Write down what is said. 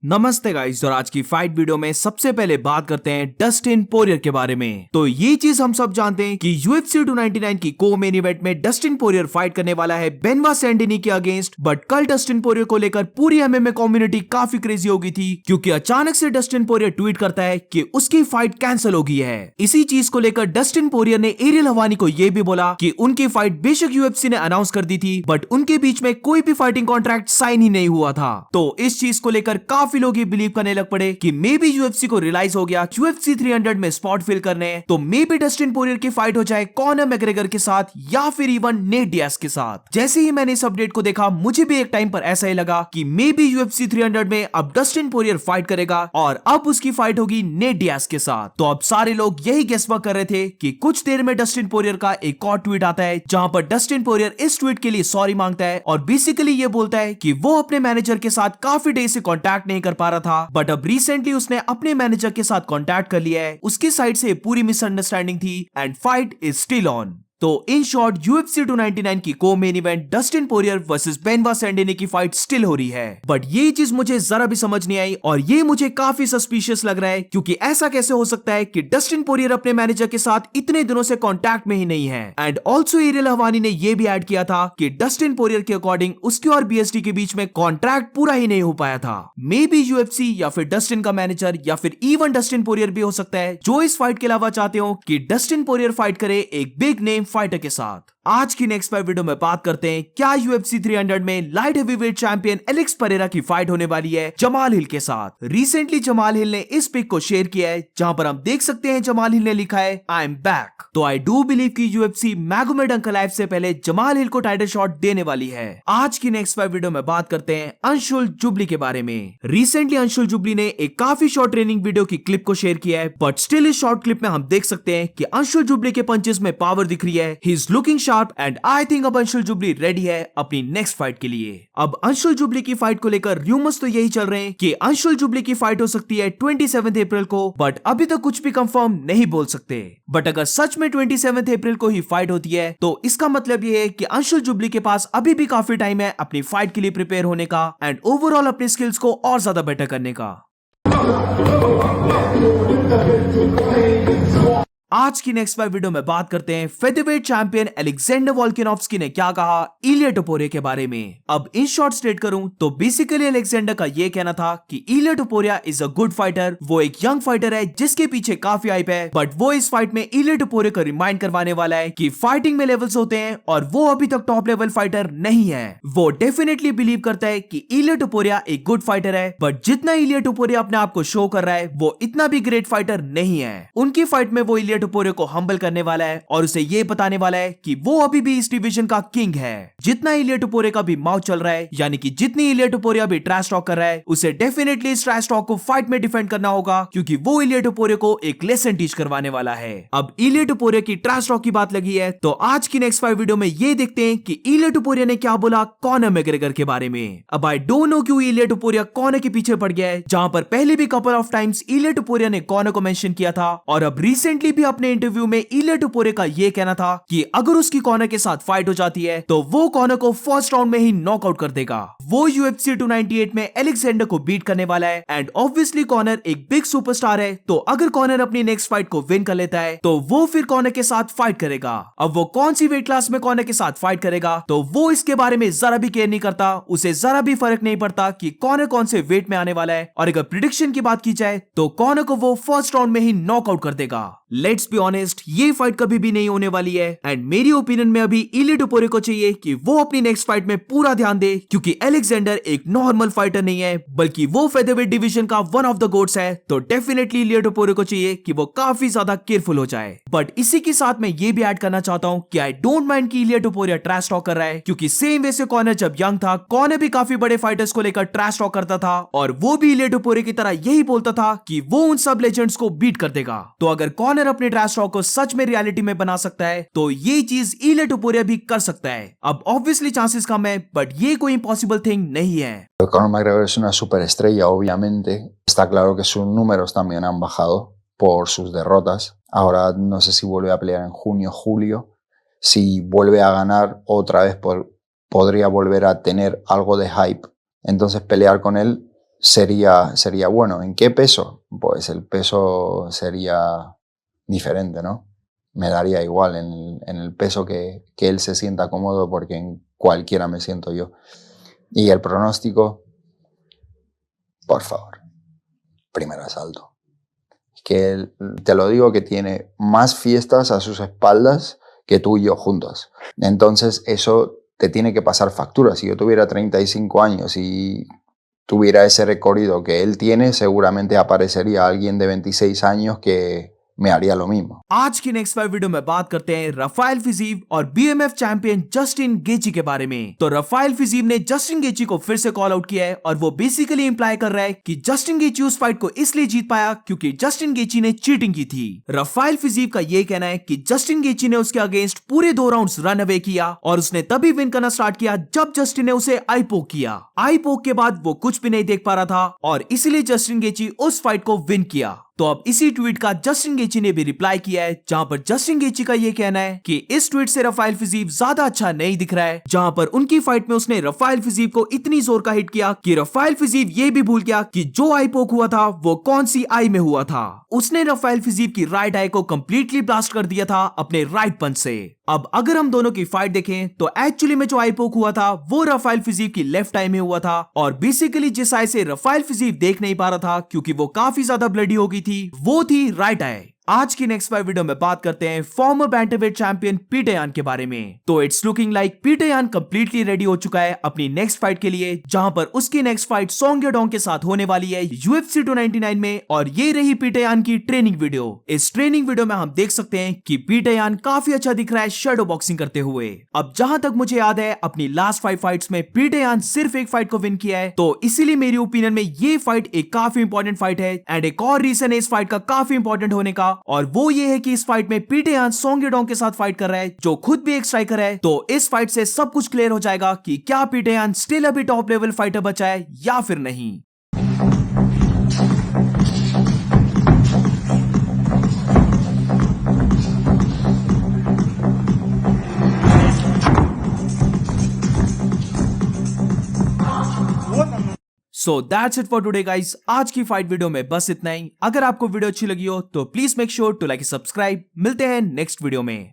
नमस्ते गाइस, और आज की फाइट वीडियो में सबसे पहले बात करते हैं डस्टिन पोरियर के बारे में। तो ये चीज हम सब जानते हैं कि UFC 299 की को मेन इवेंट में डस्टिन पोरियर फाइट करने वाला है बेनवा सैंडिनी के अगेंस्ट। बट कल डस्टिन पोरियर को लेकर पूरी MMA कम्युनिटी काफी क्रेजी हो गई थी, क्योंकि अचानक से डस्टिन पोरियर ट्वीट करता है कि उसकी फाइट कैंसिल हो गई है। इसी चीज को लेकर डस्टिन पोरियर ने एरियल हवानी को यह भी बोला कि उनकी फाइट बेशक UFC ने अनाउंस कर दी थी, बट उनके बीच में कोई भी फाइटिंग कॉन्ट्रैक्ट साइन ही नहीं हुआ था। तो इस चीज को लेकर काफी लोग ये बिलीव करने लग पड़े कि मे बी UFC को रियलाइज हो गया UFC 300 में स्पॉट फिल करने, तो मे बी डस्टिन पोरियर की फाइट हो जाए कॉनर मैग्रेगर के साथ या फिर इवन नेट डियाज के साथ। जैसे ही मैंने इस अपडेट को देखा, मुझे भी एक टाइम पर ऐसा ही लगा कि मे बी UFC 300 में अब डस्टिन पोरियर फाइट करेगा और अब उसकी फाइट होगी नेट डियाज के साथ। तो अब सारे लोग यही गेसवर्क कर रहे थे कि कुछ देर में डस्टिन पोरियर का एक और ट्वीट आता है, जहां पर डस्टिन पोरियर इस ट्वीट के लिए सॉरी मांगता है और बेसिकली ये बोलता है कि वो अपने मैनेजर के साथ काफी डे से कॉन्टैक्ट नहीं कर पा रहा था, बट अब रिसेंटली उसने अपने मैनेजर के साथ कॉन्टैक्ट कर लिया है। उसकी साइड से पूरी मिसअंडरस्टैंडिंग थी and fight is still on. तो इन शॉर्ट UFC 299 की को main event Dustin Poirier versus Benoit Saint Denis की फाइट स्टिल हो रही है। बट ये चीज मुझे जरा भी समझ नहीं आई और ये मुझे काफी सस्पिशियस लग रहा है, क्योंकि ऐसा कैसे हो सकता है कि डस्टिन पोरियर अपने मैनेजर के साथ इतने दिनों से कॉन्टैक्ट में ही नहीं है। एंड ऑल्सो एरियल हवानी ने यह भी ऐड किया था कि डस्टिन पोरियर के अकॉर्डिंग उसके और BST के बीच में कॉन्ट्रैक्ट पूरा ही नहीं हो पाया था। मे बी UFC या फिर डस्टिन का मैनेजर या फिर इवन डस्टिन पोरियर भी हो सकता है, जो इस फाइट के अलावा चाहते हो कि डस्टिन पोरियर फाइट करे एक बिग नेम फाइटर के साथ। आज की नेक्स्ट फाइट वीडियो में बात करते हैं क्या UFC 300 में light heavyweight champion Alex Pereira की फाइट होने वाली है जमाल हिल के साथ। रिसेंटली जमाल हिल ने इस पिक को शेयर किया है, जहां पर हम देख सकते हैं जमाल हिल ने लिखा है आई एम बैक। तो आई डू बिलीव कि UFC मैगोमेड अंकलाइव से पहले जमाल हिल को टाइटल शॉट देने वाली है। आज की नेक्स्ट फाइट वीडियो में बात करते हैं अंशुल जुबली के बारे में। रिसेंटली अंशुल जुबली ने एक काफी शॉर्ट ट्रेनिंग वीडियो की क्लिप को शेयर किया है, बट स्टिल इस शॉर्ट क्लिप में हम देख सकते हैं कि अंशुल जुबली के पंचेस में पावर दिख रही है। He is looking sharp and I think अब अंशुल जुबली रेडी है अपनी नेक्स्ट फाइट के लिए। अब अंशुल जुबली की फाइट को लेकर रूमर्स तो यही चल रहे हैं कि अंशुल जुबली की फाइट हो सकती है 27 अप्रैल को, बट अभी तक कुछ भी कंफर्म नहीं बोल सकते। बट अगर सच में 27 अप्रैल को ही फाइट होती है, तो इसका मतलब ये है कि अंशुल जुबली के पास अभी भी काफी टाइम है अपनी फाइट के लिए प्रिपेयर होने का एंड ओवरऑल अपने स्किल्स को और ज्यादा बेटर करने का। आज की नेक्स्ट फाइट वीडियो में बात करते हैं फेदरवेट चैंपियन अलेक्जेंडर वोल्कानोव्स्की ने क्या कहा इलिया टोपुरिया के बारे में। अब इन शॉर्ट स्टेट करूं तो बेसिकली अलेक्जेंडर का ये कहना था कि Ilia Topuria is a good fighter, वो एक यंग फाइटर है जिसके पीछे काफी हाइप है, बट वो इस फाइट में इलिया टोपुरिया को रिमाइंड करवाने वाला है कि फाइटिंग में लेवल्स होते हैं और वो अभी तक टॉप लेवल फाइटर नहीं है। वो डेफिनेटली बिलीव करता है कि इलिया टोपुरिया एक गुड फाइटर है, बट जितना इलिया टोपुरिया अपने आप को शो कर रहा है वो इतना भी ग्रेट फाइटर नहीं है। उनकी फाइट में वो इलिया टोपुरिया को हम्बल करने वाला है और उसे ये बताने वाला है कि वो अभी भी इस डिवीजन का किंग है। जितना इलिया टोपुरिया का भी माउथ चल रहा है, यानी कि जितनी इलिया टोपुरिया भी ट्रैश टॉक कर रहा है, उसे डेफिनेटली इस ट्रैश टॉक को फाइट में डिफेंड करना होगा, क्योंकि वो इलिया टोपुरिया को एक लेसन टीच करवाने वाला है। अब इलिया टोपुरिया की ट्रैश टॉक की बात लगी है, तो आज की नेक्स्ट फाइट वीडियो में ये देखते हैं कि इलिया टोपुरिया ने क्या बोला कॉनर मैग्रेगर के बारे में। अब आई डोंट नो क्यों इलिया टोपुरिया कॉनर के पीछे पड़ गया है, जहां पर पहले भी कपल ऑफ टाइम्स इलिया टोपुरिया ने कॉनर को मेंशन किया था, और अब रिसेंटली भी अपने इंटरव्यू में इलिया टोपुरिया का ये कहना था कि अगर उसकी कॉनर के साथ फाइट हो जाती है तो वो कॉनर को फर्स्ट राउंड में ही नॉकआउट कर देगा। वो UFC 298 में अलेक्जेंडर को बीट करने वाला है एंड ऑब्वियसली कॉनर एक बिग सुपरस्टार है, तो अगर कॉनर अपनी नेक्स्ट फाइट को विन कर लेता है तो वो फिर कॉनर के साथ फाइट करेगा। अब वो कौन सी वेट क्लास में कॉनर के साथ फाइट करेगा, तो वो इसके बारे में जरा भी केयर नहीं करता। उसे जरा भी फर्क नहीं पड़ता कि कॉनर कौन से वेट में आने वाला है, और अगर प्रिडिक्शन की बात की जाए तो कॉनर को वो फर्स्ट राउंड में ही नॉकआउट कर देगा। लेट्स बी ऑनेस्ट, ये फाइट कभी भी नहीं होने वाली है एंड मेरी ओपिनियन में अभी इलिया टोपुरिया को चाहिए कि वो अपनी नेक्स्ट फाइट में पूरा ध्यान दे, क्योंकि अलेक्जेंडर एक नॉर्मल फाइटर नहीं है, बल्कि वो फेदरवेट डिवीजन का वन ऑफ द गोट्स है। तो डेफिनेटली इलिया टोपुरिया को चाहिए कि वो काफी ज्यादा केयरफुल हो जाए। बट इसी के साथ मैं ये भी ऐड करना चाहता हूँ कि आई डोंट माइंड कि इलिया टोपुरिया ट्रैश टॉक कर रहा है, क्योंकि सेम वे से कॉनर जब यंग था, कॉनर भी काफी बड़े फाइटर्स को लेकर ट्रैश टॉक करता था, और वो भी इलिया टोपुरिया की तरह यही बोलता था कि वो उन सब लेजेंड्स को बीट कर देगा। तो अगर कॉनर अपने ट्रैश टॉक को सच में रियलिटी में बना सकता है, तो ये चीज इलिया टोपुरिया भी कर सकता है। अब ऑब्वियसली चांसेस कम है, बट ये कोई इम्पॉसिबल थिंग नहीं है। Conor McGregor es una superestrella, obviamente. Está claro que sus números también han bajado por sus derrotas. Ahora no sé si vuelve a pelear en junio, julio. Si vuelve a ganar otra vez, podría volver a tener algo de hype. Entonces pelear con él sería bueno. ¿En qué peso? Pues el peso sería diferente, ¿no? Me daría igual en el peso que él se sienta cómodo, porque en cualquiera me siento yo. Y el pronóstico, por favor, primer asalto. Que él, te lo digo, que tiene más fiestas a sus espaldas que tú y yo juntos. Entonces eso te tiene que pasar factura. Si yo tuviera 35 años y tuviera ese recorrido que él tiene, seguramente aparecería alguien de 26 años que me haría lo mismo. आज की next 5 video में बात करते हैं Rafale फिजीव और BMF champion Justin गेची के बारे में। तो राफेल फिजीव ने जस्टिन गेची को फिर से कॉल आउट किया है और वो बेसिकली इंप्लाई कर रहा है कि जस्टिन गेची उस फाइट को इसलिए जीत पाया क्योंकि जस्टिन गेची ने चीटिंग की थी। राफेल फिजीव का ये कहना है कि जस्टिन गेची ने उसके अगेंस्ट पूरे 2 राउंड्स रन अवे किया और उसने तभी विन करना स्टार्ट किया जब जस्टिन ने उसे आई पोक किया। आई पोक के बाद वो कुछ भी नहीं देख पा रहा था और इसीलिए जस्टिन गेची उस फाइट को विन किया। तो अब इसी ट्वीट का जस्टिन गेची ने भी रिप्लाई किया है, जहां पर जस्टिन गेची का ये कहना है कि इस ट्वीट से राफेल फिजीव ज्यादा अच्छा नहीं दिख रहा है, जहां पर उनकी फाइट में उसने राफेल फिजीव को इतनी जोर का हिट किया कि राफेल फिजीव ये भी भूल गया कि जो आई पोक हुआ था वो कौन सी आई में हुआ था। उसने राफेल फिजीव की राइट आई को कंप्लीटली ब्लास्ट कर दिया था अपने राइट पंच से। अब अगर हम दोनों की फाइट देखें तो एक्चुअली में जो आई पोक हुआ था वो राफेल फिजीव की लेफ्ट आई में हुआ था और बेसिकली जिस आई से राफेल फिजीव देख नहीं पा रहा था क्योंकि वो काफी ज्यादा ब्लडी हो गई थी, वो थी राइट आई। आज की नेक्स्ट 5 वीडियो में बात करते हैं फॉर्मर बैंटरवेट चैंपियन पीटर यान के बारे में। तो इट्स लुकिंग लाइक पीटर यान कंप्लीटली रेडी हो चुका है अपनी नेक्स्ट फाइट के लिए, जहां पर उसकी नेक्स्ट फाइट सॉन्ग यडोंग के साथ होने वाली है UFC 299 में। और ये रही पीटर यान की ट्रेनिंग वीडियो। इस ट्रेनिंग वीडियो में हम देख सकते हैं कि पीटर यान काफी अच्छा दिख रहा है शैडो बॉक्सिंग करते हुए। अब जहां तक मुझे याद है अपनी लास्ट 5 फाइट्स में पीटर यान सिर्फ एक फाइट को विन किया है, तो इसीलिए मेरी ओपिनियन में ये फाइट एक काफी इंपॉर्टेंट फाइट है। एंड एक और रीजन है इस फाइट का काफी इंपॉर्टेंट होने का, और वो ये है कि इस फाइट में पीटर यान सॉन्ग यडोंग के साथ फाइट कर रहा है जो खुद भी एक स्ट्राइकर है। तो इस फाइट से सब कुछ क्लियर हो जाएगा कि क्या पीटर यान स्टिल अभी टॉप लेवल फाइटर बचा है या फिर नहीं। So that's it for today guys. आज की फाइट वीडियो में बस इतना ही। अगर आपको वीडियो अच्छी लगी हो तो please make sure to like subscribe. मिलते हैं नेक्स्ट वीडियो में।